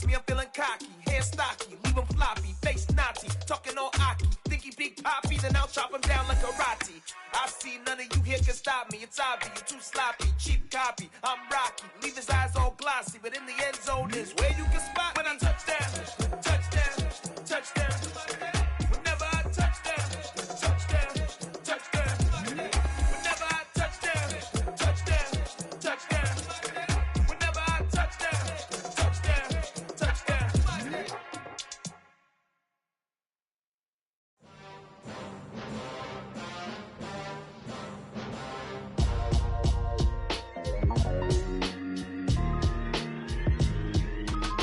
me, I'm feeling cocky. Hair stocky, leave him floppy, face naughty, talking all aki. Think he big poppy, then I'll chop him down like karate. I see none of you here can stop me. It's obvious, you're too sloppy, cheap copy. I'm rocky, leave his eyes all glossy, but in the end zone is where you can spot when I touch down, touch down, touch down. Whenever I touch down, touch down, touch down. Whenever I touch down, touch down, touch down. Whenever I touch down, touch down, touch down.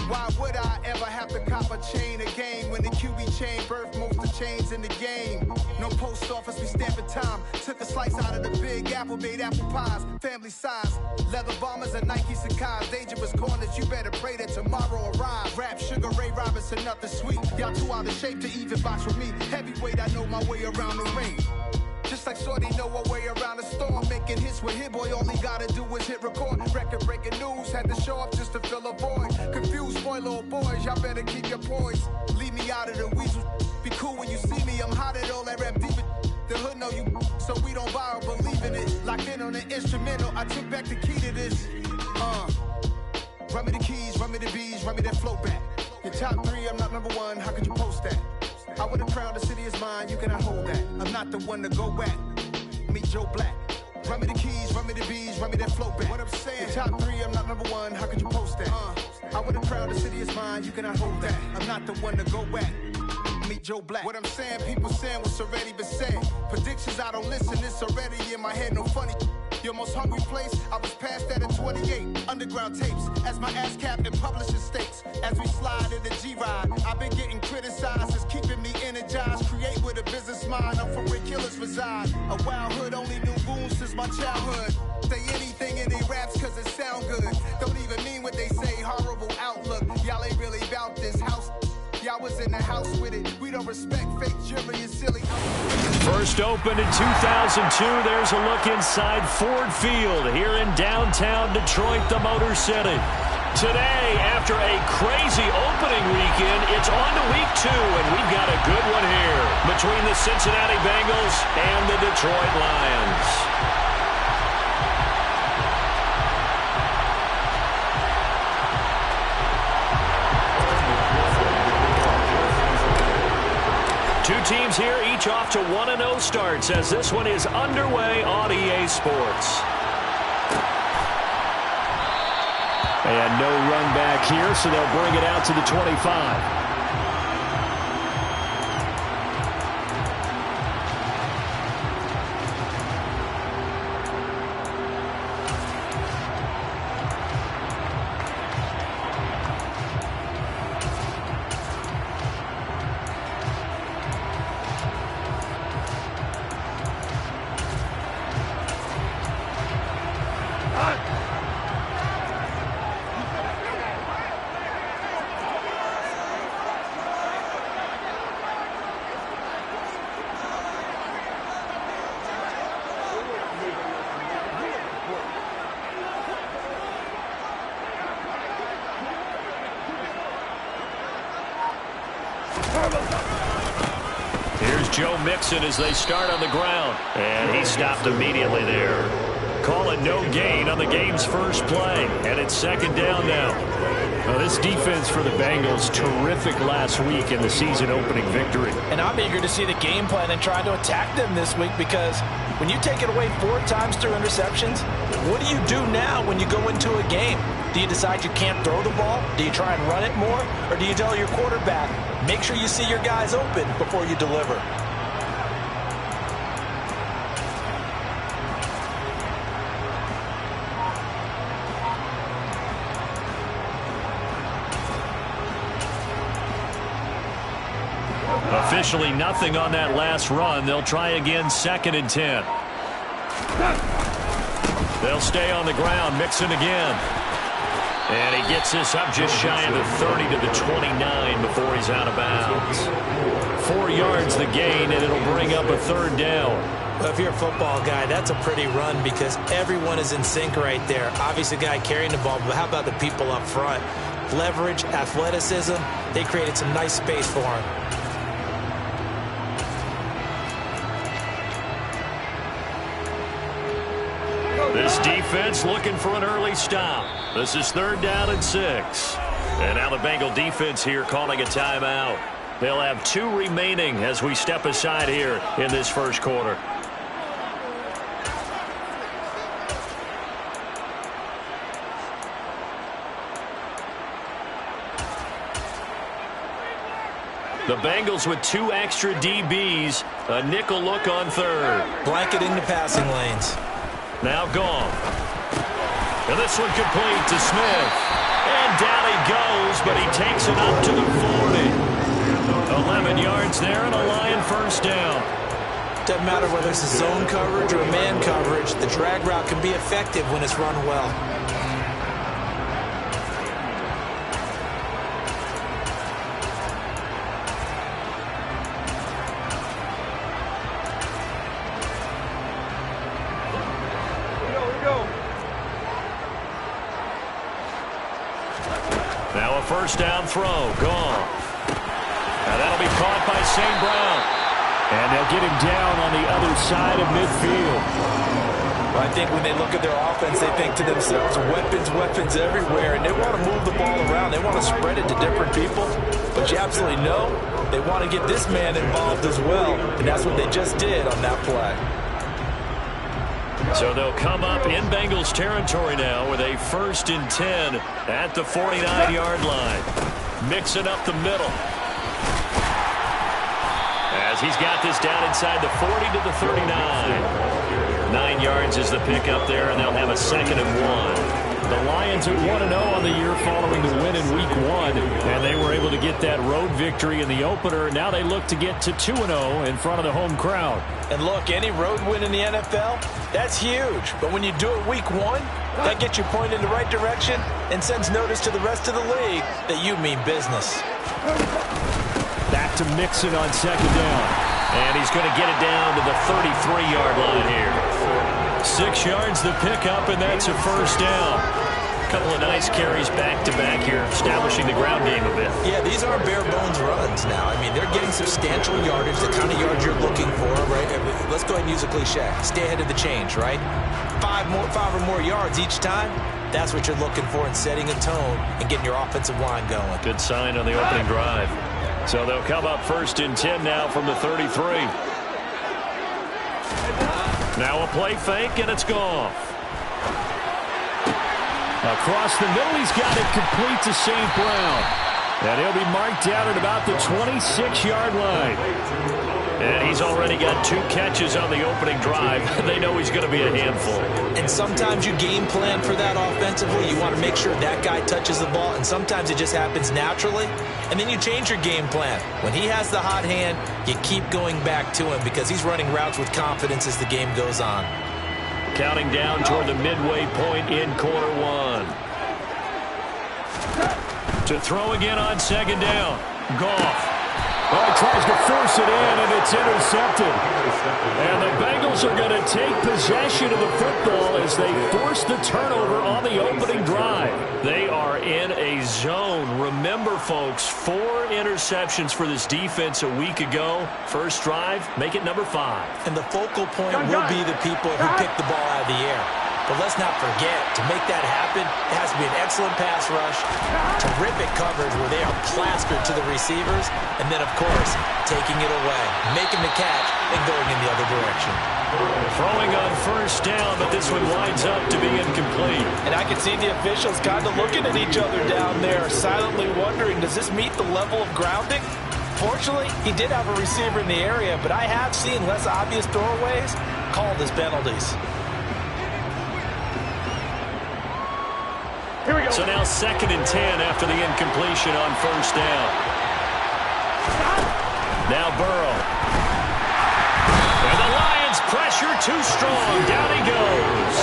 Why would I ever have to cop a chain a game when the QB chain birthed most of chains in the game? No post office, we stamping time. Took a slice out of the big apple, made apple pies, family size. Leather bombers and Nike Sacai's. Dangerous corners, you better pray that tomorrow arrives. Rap, Sugar Ray Robinson, nothing sweet. Y'all too out of shape to even box with me. Heavyweight, I know my way around the ring. Just like Shorty know her way around the storm. Making hits with Hit Boy, all he gotta do is hit record. Record breaking news, had to show up just to fill a void. Confused boy, little boys, y'all better keep your poise. Leave me out of the weasel. Be cool when you see me, I'm hot at all that rap deep. The hood know you, so we don't borrow, believe in it. Locked in on the instrumental, I took back the key to this. Run me the keys, run me the bees, run me that flow back. Your top three, I'm not number one, how could you post that? I would have crowned the city is mine, you cannot hold that. I'm not the one to go back. Meet Joe Black. Run me the keys, run me the bees, run me that flow back. What I'm saying, top three, I'm not number one, how could you post that? I would have crowned the city is mine, you cannot hold that. I'm not the one to go back. Meet Joe Black. What I'm saying, people saying what's already been said. Predictions, I don't listen, it's already in my head, no funny. Your most hungry place, I was past that at 28. Underground tapes, as my ass cap in publishing states. As we slide in the G-Ride, I've been getting criticized, it's keeping me energized. Create with a business mind, I'm from where killers reside. A wild hood, only knew goons since my childhood. Say anything in they raps cause it sound good. Don't even mean what they say, horrible outlook. Y'all ain't really about this house. Y'all was in the house with it. We don't respect fake jury and silly. First opened in 2002. There's a look inside Ford Field here in downtown Detroit, the Motor City. Today, after a crazy opening weekend, it's on to week 2, and we've got a good one here between the Cincinnati Bengals and the Detroit Lions. Two teams here, each off to 1-0 starts as this one is underway on EA Sports. And no run back here, so they'll bring it out to the 25. Here's Joe Mixon as they start on the ground. And he stopped immediately there. Calling no gain on the game's first play. And it's second down now. Well, this defense for the Bengals, terrific last week in the season-opening victory. And I'm eager to see the game plan and try to attack them this week because when you take it away 4 times through interceptions, what do you do now when you go into a game? Do you decide you can't throw the ball? Do you try and run it more? Or do you tell your quarterback, make sure you see your guys open before you deliver? Officially nothing on that last run. They'll try again, 2nd and 10. They'll stay on the ground, Mixon again. And he gets this up just shy of the 30 to the 29 before he's out of bounds. 4 yards the gain, and it'll bring up a 3rd down. Well, if you're a football guy, that's a pretty run because everyone is in sync right there. Obviously, the guy carrying the ball, but how about the people up front? leverage, athleticism. They created some nice space for him. This defense looking for an early stop. This is 3rd down and 6. And now the Bengal defense here calling a timeout. They'll have 2 remaining as we step aside here in this first quarter. The Bengals with 2 extra DBs, a nickel look on 3rd. Blanketing the passing lanes. Now Goff. And this one complete to Smith. And down he goes, but he takes it up to the 40. 11 yards there and a Lion first down. Doesn't matter whether it's a zone coverage or a man coverage, the drag route can be effective when it's run well. Now a first down throw. Goff. Now that'll be caught by St. Brown. And they'll get him down on the other side of midfield. Well, I think when they look at their offense, they think to themselves, weapons, weapons everywhere. And they want to move the ball around. They want to spread it to different people. But you absolutely know they want to get this man involved as well. And that's what they just did on that play. So they'll come up in Bengals territory now with a 1st and 10 at the 49-yard line. Mixing up the middle. As he's got this down inside the 40 to the 39. 9 yards is the pickup there, and they'll have a 2nd and 1. The Lions at 1-0 on the year following the win in Week 1, and they were able to get that road victory in the opener. Now they look to get to 2-0 in front of the home crowd. And look, any road win in the NFL, that's huge. But when you do it Week 1, that gets you pointed in the right direction and sends notice to the rest of the league that you mean business. Back to Mixon on 2nd down. And he's going to get it down to the 33-yard line here. 6 yards the pickup, and that's a first down. A couple of nice carries back-to-back here, establishing the ground game a bit. Yeah, these aren't bare-bones runs now. I mean, they're getting substantial yardage, the kind of yards you're looking for, right? Let's go ahead and use a cliche. Stay ahead of the change, right? 5 or more yards each time. That's what you're looking for in setting a tone and getting your offensive line going. Good sign on the opening drive. So they'll come up 1st and 10 now from the 33. Now a play fake, and it's Goff. Across the middle, he's got it complete to St. Brown. And he'll be marked down at about the 26-yard line. And he's already got 2 catches on the opening drive. They know he's going to be a handful. And sometimes you game plan for that offensively. You want to make sure that guy touches the ball, and sometimes it just happens naturally. And then you change your game plan. When he has the hot hand, you keep going back to him because he's running routes with confidence as the game goes on. Counting down toward the midway point in quarter 1. To throw again on 2nd down. Goff. Well, he tries to force it in, and it's intercepted. And the Bengals are going to take possession of the football as they force the turnover on the opening drive. They are in a zone. Remember, folks, 4 interceptions for this defense a week ago. First drive, make it number 5. And the focal point will be the people who pick the ball out of the air. But let's not forget, to make that happen, it has to be an excellent pass rush, terrific coverage where they are plastered to the receivers, and then, of course, taking it away, making the catch, and going in the other direction. Throwing on first down, but this one winds up to be incomplete. And I can see the officials kind of looking at each other down there, silently wondering, does this meet the level of grounding? Fortunately, he did have a receiver in the area, but I have seen less obvious throwaways called as penalties. Here we go. So now 2nd and 10 after the incompletion on first down. Now Burrow. And the Lions pressure too strong. Down he goes.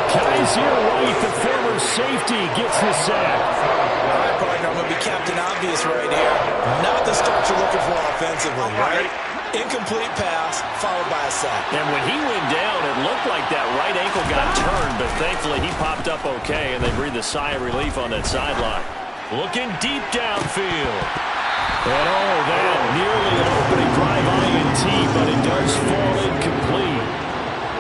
Kaiser White, the former safety, gets the sack. All right, partner, I'm going to be Captain Obvious right here. Not the start you're looking for offensively, right? Incomplete pass, followed by a sack. And when he went down, it looked like that right ankle got turned, but thankfully he popped up okay, and they breathed a sigh of relief on that sideline. Looking deep downfield. And that nearly an opening drive INT, but it does fall incomplete.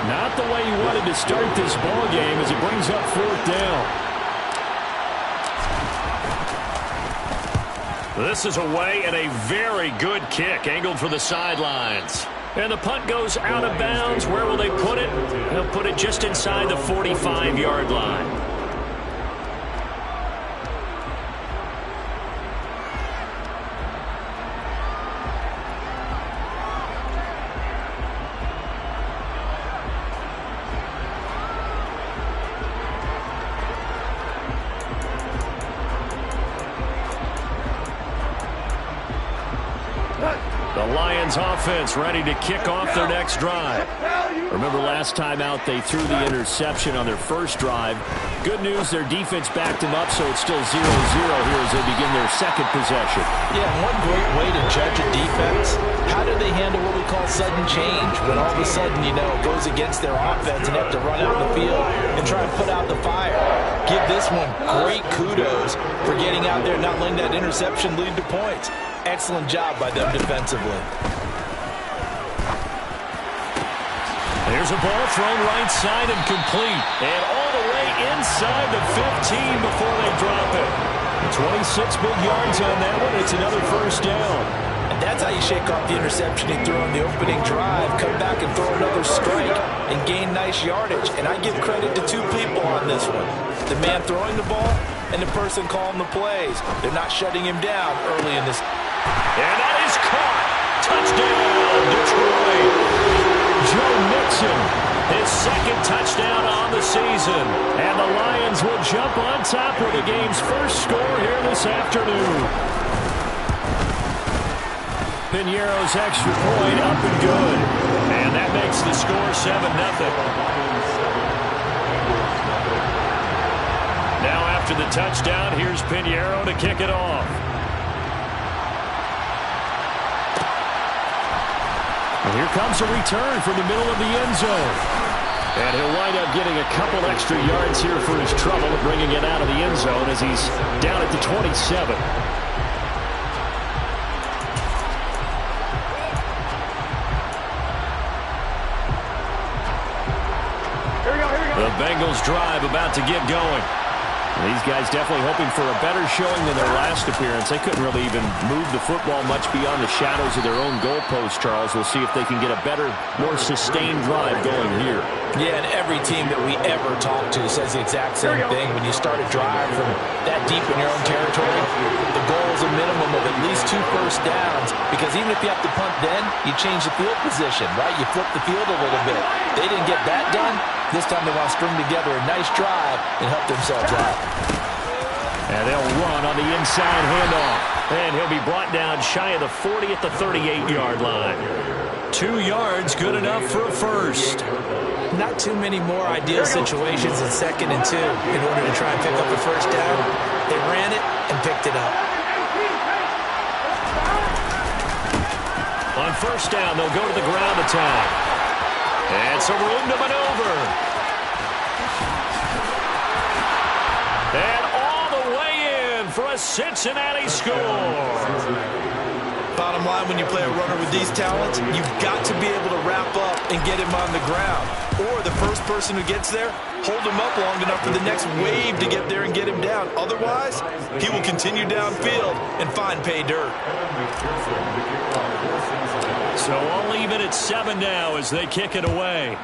Not the way you wanted to start this ball game as it brings up 4th down. This is away and a very good kick angled for the sidelines. And the punt goes out of bounds. Where will they put it? They'll put it just inside the 45-yard line. Offense ready to kick off their next drive. Remember last time out they threw the interception on their first drive. Good news, their defense backed them up, so it's still 0-0 here as they begin their second possession. Yeah, one great way to judge a defense, how do they handle what we call sudden change? When all of a sudden, it goes against their offense and they have to run out in the field and try and put out the fire. Give this one great kudos for getting out there and not letting that interception lead to points. Excellent job by them defensively. There's a ball thrown right side and complete. And all the way inside the 15 before they drop it. 26 big yards on that one. It's another first down. And that's how you shake off the interception he threw on the opening drive. Come back and throw another strike and gain nice yardage. And I give credit to two people on this one. The man throwing the ball and the person calling the plays. They're not shutting him down early in this. And that is caught. Touchdown, Detroit. Joe Mixon, his second touchdown on the season. And the Lions will jump on top with the game's first score here this afternoon. Piñeiro's extra point up and good. And that makes the score 7-0. Now after the touchdown, here's Piñeiro to kick it off. And here comes a return from the middle of the end zone. And he'll wind up getting a couple extra yards here for his trouble of bringing it out of the end zone as he's down at the 27. The Bengals drive about to get going. These guys definitely hoping for a better showing than their last appearance. They couldn't really even move the football much beyond the shadows of their own goalpost, Charles. We'll see if they can get a better, more sustained drive going here. Yeah, and every team that we ever talk to says the exact same thing. When you start a drive from that deep in your own territory, the goal is a minimum of at least 2 first downs, because even if you have to punt then, you change the field position, right? You flip the field a little bit. They didn't get that done. This time they want to string together a nice drive and help themselves out. And they'll run on the inside handoff. And he'll be brought down shy of the 40 at the 38-yard line. 2 yards, good enough for a first. Not too many more ideal situations in 2nd and 2 in order to try and pick up the first down. They ran it and picked it up. On first down, they'll go to the ground attack. And some room to maneuver. And all the way in for a Cincinnati score. Bottom line, when you play a runner with these talents, you've got to be able to wrap up and get him on the ground. Or the first person who gets there, hold him up long enough for the next wave to get there and get him down. Otherwise, he will continue downfield and find pay dirt. So all even at 7 now as they kick it away.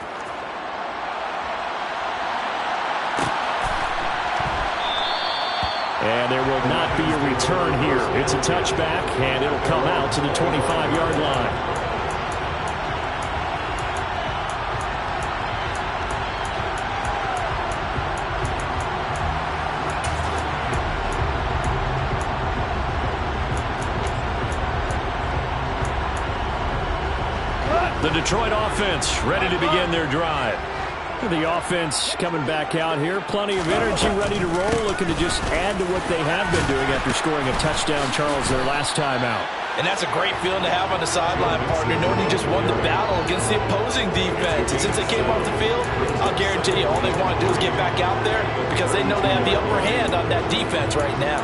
And there will not be a return here. It's a touchback, and it'll come out to the 25-yard line. The Detroit offense ready to begin their drive. The offense coming back out here. Plenty of energy, ready to roll, looking to just add to what they have been doing after scoring a touchdown, Charles, their last time out. And that's a great feeling to have on the sideline, partner, knowing you just won the battle against the opposing defense. And since they came off the field, I'll guarantee you all they want to do is get back out there because they know they have the upper hand on that defense right now.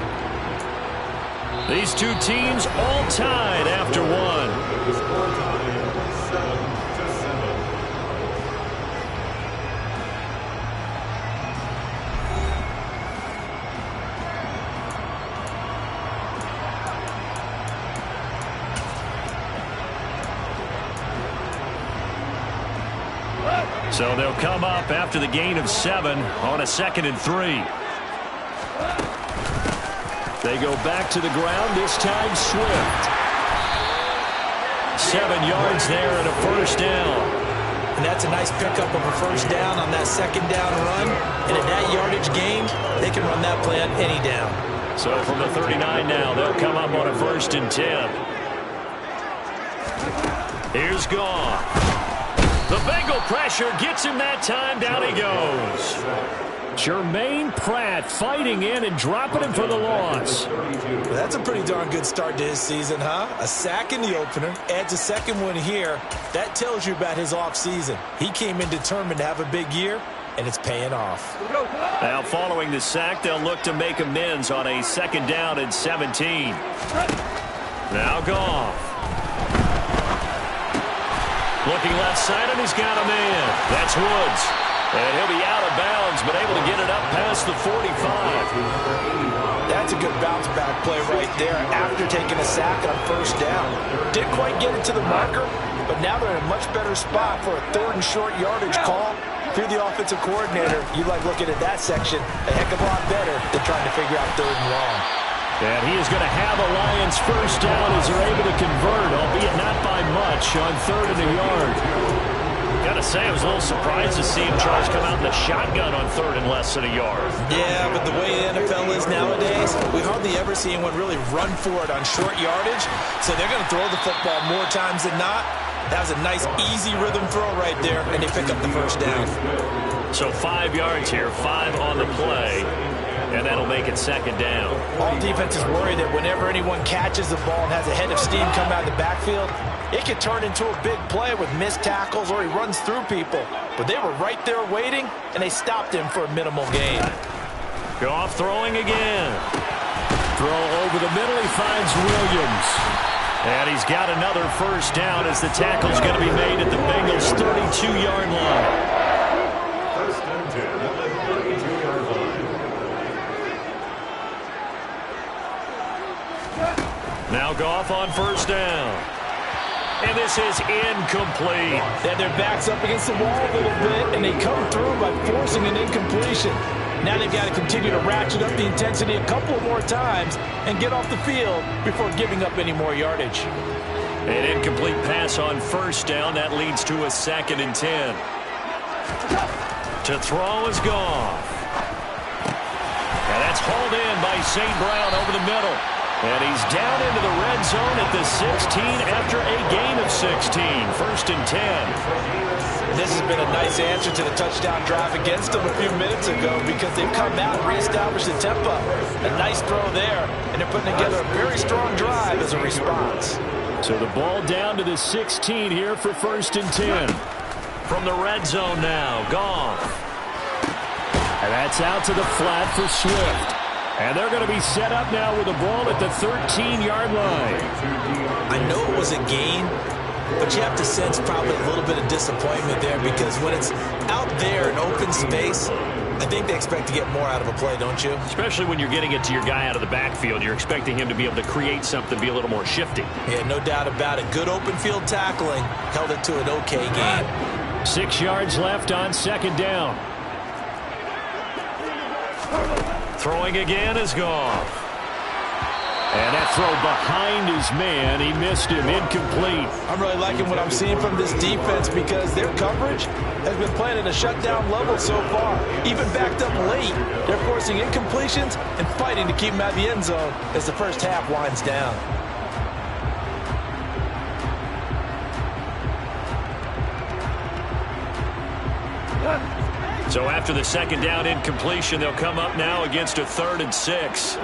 These two teams all tied after one. So they'll come up after the gain of 7 on a 2nd and 3. They go back to the ground, this time Swift. 7 yards there and a first down. And that's a nice pickup of a first down on that 2nd down run. And in that yardage gain, they can run that play on any down. So from the 39 now, they'll come up on a 1st and 10. Here's Goff. The Bengal pressure gets him that time. Down he goes. Jermaine Pratt fighting in and dropping him for the loss. Well, that's a pretty darn good start to his season, huh? A sack in the opener, adds a 2nd one here. That tells you about his offseason. He came in determined to have a big year, and it's paying off. Now following the sack, they'll look to make amends on a 2nd down and 17. Now Goff. Looking left side, and he's got a man. That's Woods. And he'll be out of bounds, but able to get it up past the 45. That's a good bounce-back play right there after taking a sack on 1st down. Didn't quite get it to the marker, but now they're in a much better spot for a 3rd and short yardage call. If you're the offensive coordinator, you like looking at that section a heck of a lot better than trying to figure out 3rd and long. And he is going to have a Lions first down as they're able to convert, albeit not by much, on 3rd and a yard. Got to say, I was a little surprised to see him try to come out in the shotgun on 3rd and less than a yard. Yeah, but the way the NFL is nowadays, we hardly ever see anyone really run for it on short yardage. So they're going to throw the football more times than not. That was a nice, easy rhythm throw right there, and they pick up the first down. So 5 yards here, 5 on the play. And that'll make it 2nd down. All defenses worry that whenever anyone catches the ball and has a head of steam come out of the backfield, it can turn into a big play with missed tackles or he runs through people. But they were right there waiting, and they stopped him for a minimal gain. Goff throwing again. Throw over the middle, he finds Williams. And he's got another first down as the tackle's going to be made at the Bengals' 32-yard line. Now Goff on 1st down. And this is incomplete. And their back's up against the wall a little bit, and they come through by forcing an incompletion. Now they've got to continue to ratchet up the intensity a couple more times and get off the field before giving up any more yardage. An incomplete pass on 1st down. That leads to a 2nd and 10. To throw is Goff. And that's hauled in by St. Brown over the middle. And he's down into the red zone at the 16 after a gain of 16. 1st and 10. This has been a nice answer to the touchdown drive against them a few minutes ago because they've come out and reestablished the tempo. A nice throw there, and they're putting together a very strong drive as a response. So the ball down to the 16 here for 1st and 10. From the red zone now, Goff. And that's out to the flat for Swift. And they're going to be set up now with the ball at the 13-yard line. I know it was a gain, but you have to sense probably a little bit of disappointment there because when it's out there in open space, I think they expect to get more out of a play, don't you? Especially when you're getting it to your guy out of the backfield. You're expecting him to be able to create something, be a little more shifty. Yeah, no doubt about it. Good open field tackling held it to an okay gain. 6 yards left on 2nd down. Throwing again is Goff. And that throw behind his man. He missed him. Incomplete. I'm really liking what I'm seeing from this defense because their coverage has been playing at a shutdown level so far. Even backed up late. They're forcing incompletions and fighting to keep them out of the end zone as the first half winds down. So after the 2nd down incompletion, they'll come up now against a 3rd and 6.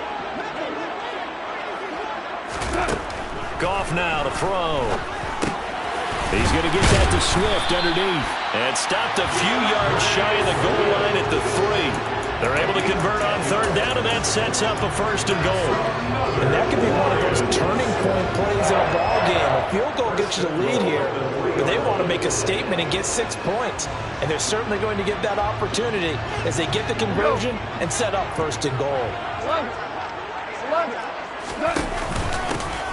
Goff now to throw. He's going to get that to Swift underneath. And stopped a few yards shy of the goal line at the 3. They're able to convert on 3rd down, and that sets up a 1st and goal. And that could be one of point plays in a ball game. A field goal gets you the lead here, but they want to make a statement and get 6 points. And they're certainly going to get that opportunity as they get the conversion and set up first and goal.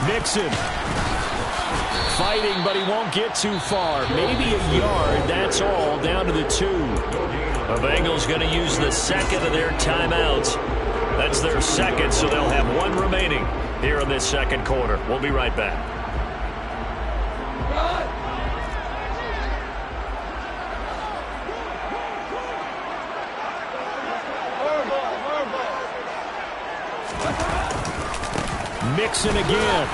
Nixon fighting, but he won't get too far. Maybe a yard, that's all, down to the 2. The Bengals going to use the second of their timeouts. That's their second, so they'll have 1 remaining here in this second quarter. We'll be right back. Mixon again.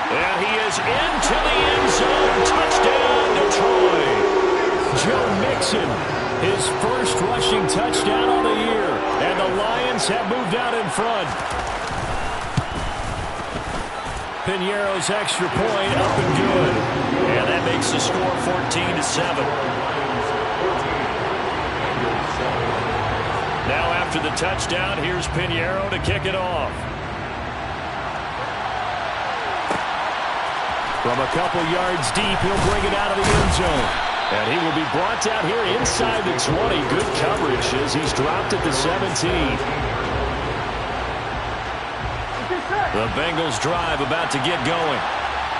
And he is into the end zone. Touchdown, Detroit. Joe Mixon, his first rushing touchdown on the year. And the Lions have moved out in front. Pinheiro's extra point up and good. And that makes the score 14-7. Now after the touchdown, here's Pinheiro to kick it off. From a couple yards deep, he'll bring it out of the end zone. And he will be brought down here inside the 20. Good coverage as he's dropped at the 17. The Bengals drive about to get going.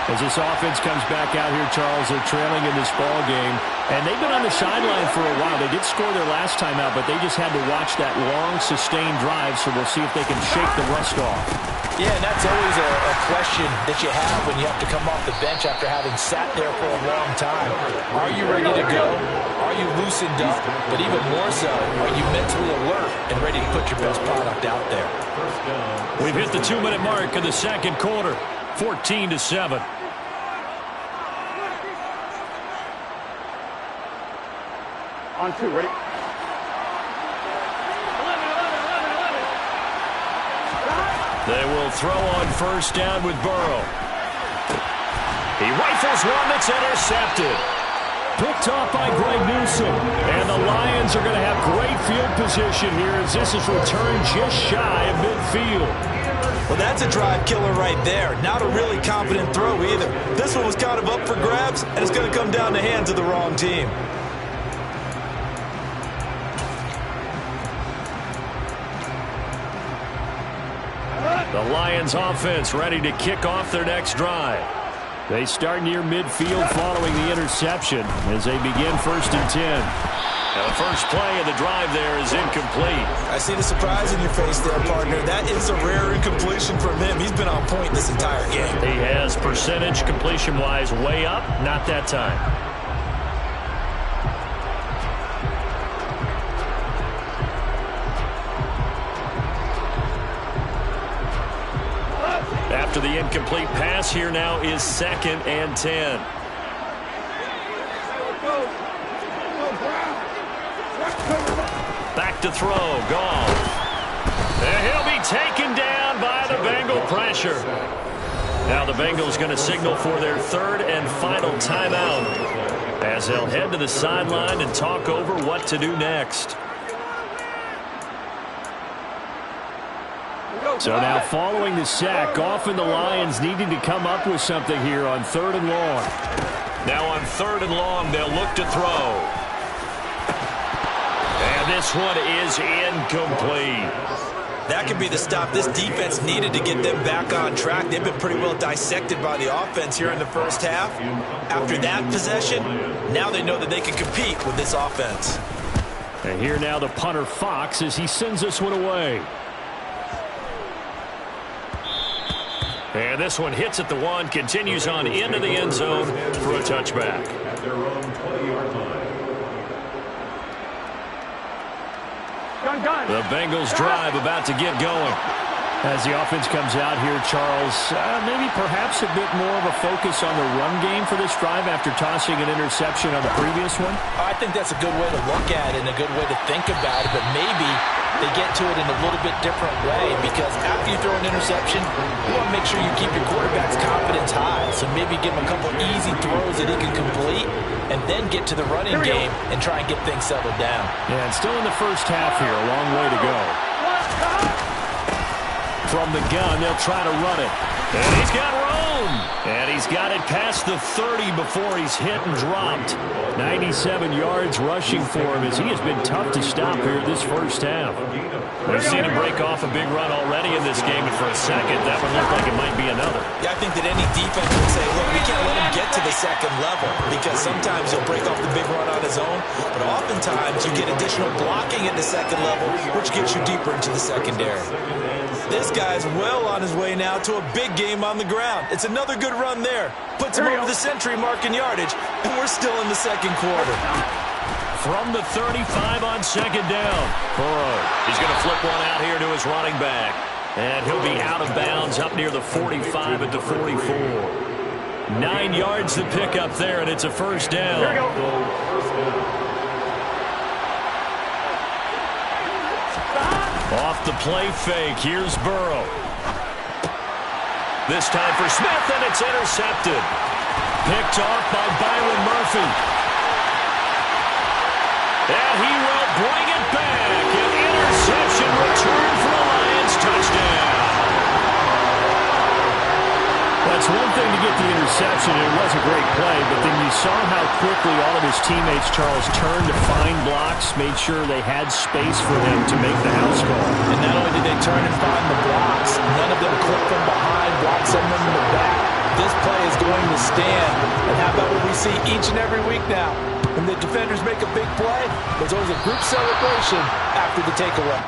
As this offense comes back out here, Charles, they're trailing in this ball game. And they've been on the sideline for a while. They did score their last time out, but they just had to watch that long, sustained drive, so we'll see if they can shake the rust off. Yeah, and that's always a question that you have when you have to come off the bench after having sat there for a long time. Are you ready to go? Are you loosened up? But even more so, are you mentally alert and ready to put your best product out there? We've hit the 2-minute mark in the second quarter, 14-7. On 2, ready? They will throw on first down with Burrow. He rifles one that's intercepted. Picked off by Greg Newsome. And the Lions are going to have great field position here as this is returned just shy of midfield. Well, that's a drive killer right there. Not a really confident throw either. This one was kind of up for grabs, and it's going to come down the hands of the wrong team. The Lions offense ready to kick off their next drive. They start near midfield following the interception as they begin 1st and 10. Now the first play of the drive there is incomplete. I see the surprise in your face there, partner. That is a rare incompletion from him. He's been on point this entire game. He has percentage completion-wise way up, not that time. After the incomplete pass, here now is 2nd and 10. Back to throw, gone. And he'll be taken down by the Bengal pressure. Now the Bengals going to signal for their 3rd and final timeout as they'll head to the sideline and talk over what to do next. So now following the sack, often the Lions needing to come up with something here on 3rd and long. Now on 3rd and long, they'll look to throw. And this one is incomplete. That could be the stop this defense needed to get them back on track. They've been pretty well dissected by the offense here in the first half. After that possession, now they know that they can compete with this offense. And here now the punter Fox as he sends this one away. And this one hits at the 1, continues on into the end zone for a touchback. The Bengals drive about to get going. As the offense comes out here, Charles, maybe perhaps a bit more of a focus on the run game for this drive after tossing an interception on the previous one? I think that's a good way to look at it and a good way to think about it, but maybe they get to it in a little bit different way because after you throw an interception, you want to make sure you keep your quarterback's confidence high. So maybe give him a couple easy throws that he can complete and then get to the running game and try and get things settled down. Yeah, and still in the first half here, a long way to go. from the gun. They'll try to run it. And he's got room. And he's got it past the 30 before he's hit and dropped. 97 yards rushing for him as he has been tough to stop here this first half. We've seen him break off a big run already in this game, and for a second, that would look like it might be another. Yeah, I think that any defense would say, look, we can't let him get to the second level because sometimes he'll break off the big run on his own, but oftentimes you get additional blocking at the second level, which gets you deeper into the secondary. This guy's well on his way now to a big game on the ground. It's another good run there. Puts him over the century mark in yardage, and we're still in the second quarter. From the 35 on second down. Burrow, he's going to flip one out here to his running back. And he'll be out of bounds up near the 45 at the 44. 9 yards to pick up there, and it's a first down. Here we go. Off the play fake, here's Burrow. This time for Smith, and it's intercepted. Picked off by Byron Murphy. And he will bring it back. An interception return for a Lions touchdown. That's one thing to get the interception, and it was a great play, but then you saw how quickly all of his teammates, Charles, turned to find blocks, made sure they had space for them to make the house call. And not only did they turn and find the blocks, none of them clipped from behind, blocked someone in the back. This play is going to stand. And how about what we see each and every week now? When the defenders make a big play, there's always a group celebration after the takeaway.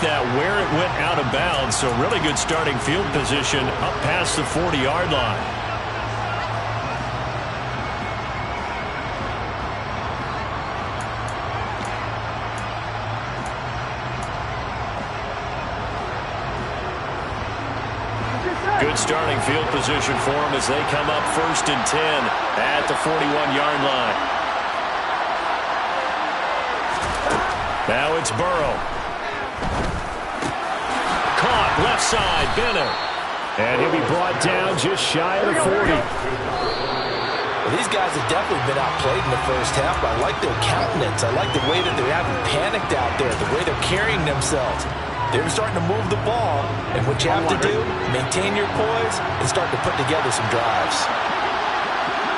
That where it went out of bounds, so really good starting field position up past the 40-yard line. Good starting field position for them as they come up 1st and 10 at the 41-yard line. Now it's Burrow. Caught left side, Bennett. And he'll be brought down just shy of the 40. Well, these guys have definitely been outplayed in the first half, but I like their countenance. I like the way that they're having panicked out there, the way they're carrying themselves. They're starting to move the ball, and what you have to do, maintain your poise and start to put together some drives.